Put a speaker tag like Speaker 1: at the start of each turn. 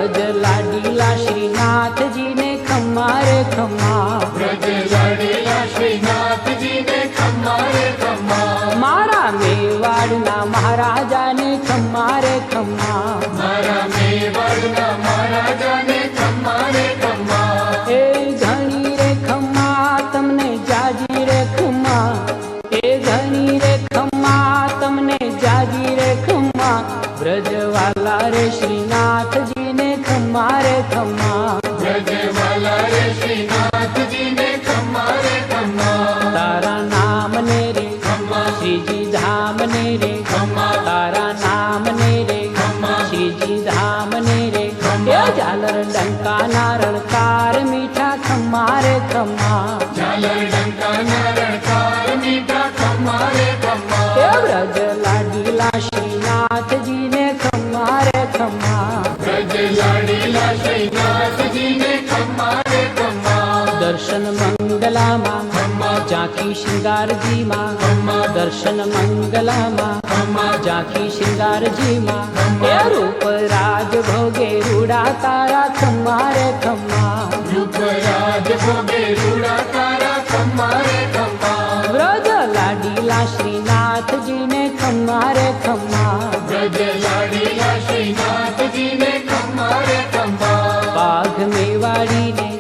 Speaker 1: ब्रज लाडीला श्रीनाथ जी ने खम्मा रे खम्मा,
Speaker 2: ब्रज लाडीला श्रीनाथ जी ने खम्मा रे खम्मा,
Speaker 1: मारा मेवाड़ना महाराजा ने खम्मा रे खम्मा,
Speaker 2: मारा मेवाड़ना महाराजा ने खम्मा रे खम्मा,
Speaker 1: ए घणी रे खम्मा तमने जाजी रे खम्मा, ए घणी रे खम्मा तमने जाजी रे खम्मा, ब्रजवाला रे श्रीनाथ जी ने खम्मा रे खम्मा,
Speaker 2: ब्रजवाला रे श्रीनाथ जी ने खम्मा रे खम्मा,
Speaker 1: तारा नाम ने रे
Speaker 2: खम्मा,
Speaker 1: श्री जी धाम ने रे
Speaker 2: खम्मा,
Speaker 1: तारा नाम ने रे
Speaker 2: खम्मा,
Speaker 1: श्री जी धाम ने रे
Speaker 2: खम्मा,
Speaker 1: ये झालर डंका नारण कार मीठा खम्मा रे खम्मा,
Speaker 2: झालर डंका नारण कार मीठा खम्मा रे खम्मा,
Speaker 1: ये ब्रज लाडीला श्रीनाथ जी ने खम्मा रे खम्मा,
Speaker 2: ब्रज लाडीला श्रीनाथ जी ने खम्मा रे खम्मा,
Speaker 1: दर्शन मंगला माँ
Speaker 2: खम्मा,
Speaker 1: झांकी श्रृंगार जी माँ,
Speaker 2: खम्मा,
Speaker 1: दर्शन मंगला माँ
Speaker 2: खम्मा,
Speaker 1: झांकी श्रृंगार जी माँ,
Speaker 2: खम्मा,
Speaker 1: ये रूप राज भोगे रूड़ा तारा खम्मा रे खम्मा,
Speaker 2: रूप राज भोगे रूड़ा तारा खम्मा रे खम्मा,
Speaker 1: ब्रज लाडीला श्रीनाथ जी ने खम्मा रे खम्मा,
Speaker 2: ब्रज लाडीला श्रीनाथ जी ने खम्मा रे खम्मा,
Speaker 1: बाघ मेवाड़ी ने